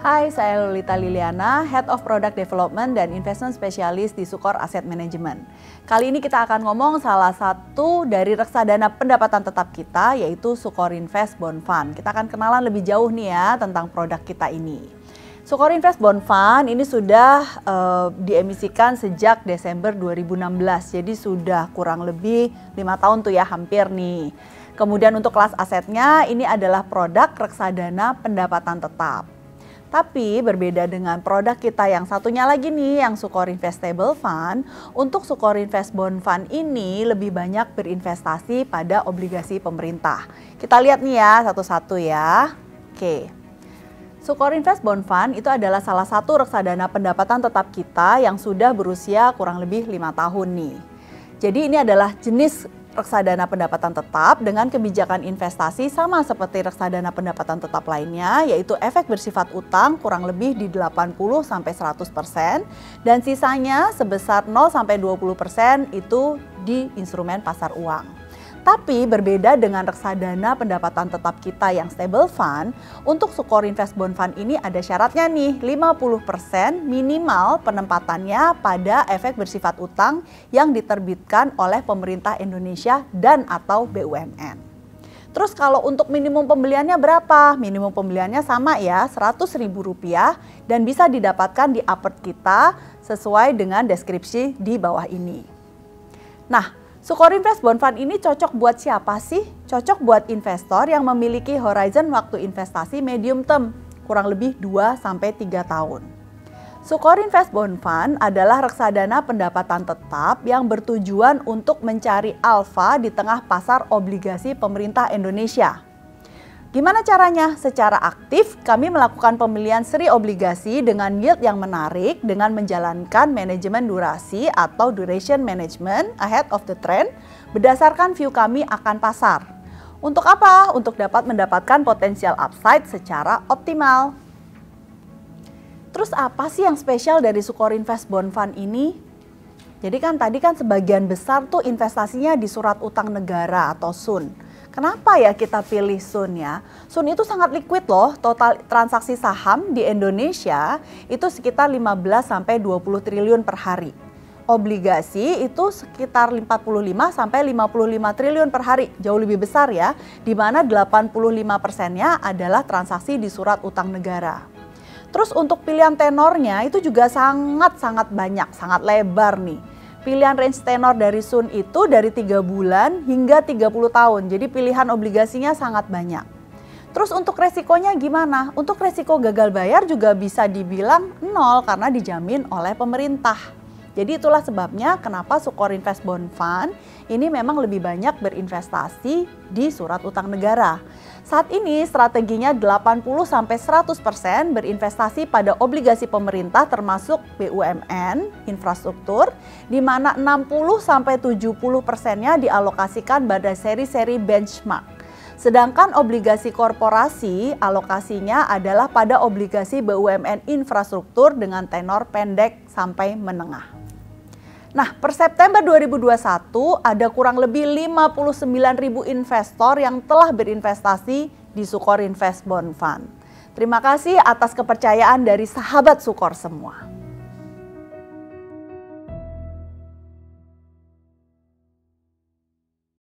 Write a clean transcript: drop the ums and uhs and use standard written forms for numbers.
Hai, saya Lolita Liliana, Head of Product Development dan Investment Specialist di Sukor Asset Management. Kali ini kita akan ngomong salah satu dari reksadana pendapatan tetap kita, yaitu Sukor Invest Bond Fund. Kita akan kenalan lebih jauh nih ya tentang produk kita ini. Sukor Invest Bond Fund ini sudah diemisikan sejak Desember 2016, jadi sudah kurang lebih 5 tahun tuh ya, hampir nih. Kemudian untuk kelas asetnya ini adalah produk reksadana pendapatan tetap. Tapi berbeda dengan produk kita yang satunya lagi nih, yang Sukor Investable Fund. Untuk Sukor Invest Bond Fund ini lebih banyak berinvestasi pada obligasi pemerintah. Kita lihat nih ya satu-satu ya. Oke. Sukor Invest Bond Fund itu adalah salah satu reksadana pendapatan tetap kita yang sudah berusia kurang lebih 5 tahun nih. Jadi ini adalah jenis reksadana pendapatan tetap dengan kebijakan investasi sama seperti reksadana pendapatan tetap lainnya, yaitu efek bersifat utang kurang lebih di 80-100% dan sisanya sebesar 0-20% itu di instrumen pasar uang. Tapi berbeda dengan reksadana pendapatan tetap kita yang stable fund, untuk Sukor Invest Bond Fund ini ada syaratnya nih, 50% minimal penempatannya pada efek bersifat utang yang diterbitkan oleh pemerintah Indonesia dan atau BUMN. Terus kalau untuk minimum pembeliannya berapa? Minimum pembeliannya sama ya, Rp100.000 dan bisa didapatkan di Apert kita sesuai dengan deskripsi di bawah ini. Nah, Sukor Invest Bond Fund ini cocok buat siapa sih? Cocok buat investor yang memiliki horizon waktu investasi medium term, kurang lebih 2-3 tahun. Sukor Invest Bond Fund adalah reksadana pendapatan tetap yang bertujuan untuk mencari alfa di tengah pasar obligasi pemerintah Indonesia. Gimana caranya? Secara aktif kami melakukan pemilihan seri obligasi dengan yield yang menarik dengan menjalankan manajemen durasi atau duration management ahead of the trend berdasarkan view kami akan pasar. Untuk apa? Untuk dapat mendapatkan potensial upside secara optimal. Terus apa sih yang spesial dari Sukor Invest Bond Fund ini? Jadi tadi sebagian besar tuh investasinya di surat utang negara atau SUN. Kenapa ya kita pilih SUN ya? SUN itu sangat liquid loh, total transaksi saham di Indonesia itu sekitar 15-20 triliun per hari. Obligasi itu sekitar 45-55 triliun per hari, jauh lebih besar ya, di mana 85%-nya adalah transaksi di surat utang negara. Terus untuk pilihan tenornya itu juga sangat banyak, sangat lebar nih. Pilihan range tenor dari SUN itu dari 3 bulan hingga 30 tahun. Jadi pilihan obligasinya sangat banyak. Terus untuk resikonya gimana? Untuk resiko gagal bayar juga bisa dibilang 0 karena dijamin oleh pemerintah. Jadi itulah sebabnya kenapa Sukor Invest Bond Fund ini memang lebih banyak berinvestasi di surat utang negara. Saat ini strateginya 80-100% berinvestasi pada obligasi pemerintah termasuk BUMN, infrastruktur, di mana 60-70%-nya dialokasikan pada seri-seri benchmark. Sedangkan obligasi korporasi alokasinya adalah pada obligasi BUMN infrastruktur dengan tenor pendek sampai menengah. Nah, per September 2021 ada kurang lebih 59.000 investor yang telah berinvestasi di Sukor Invest Bond Fund. Terima kasih atas kepercayaan dari sahabat Sukor semua.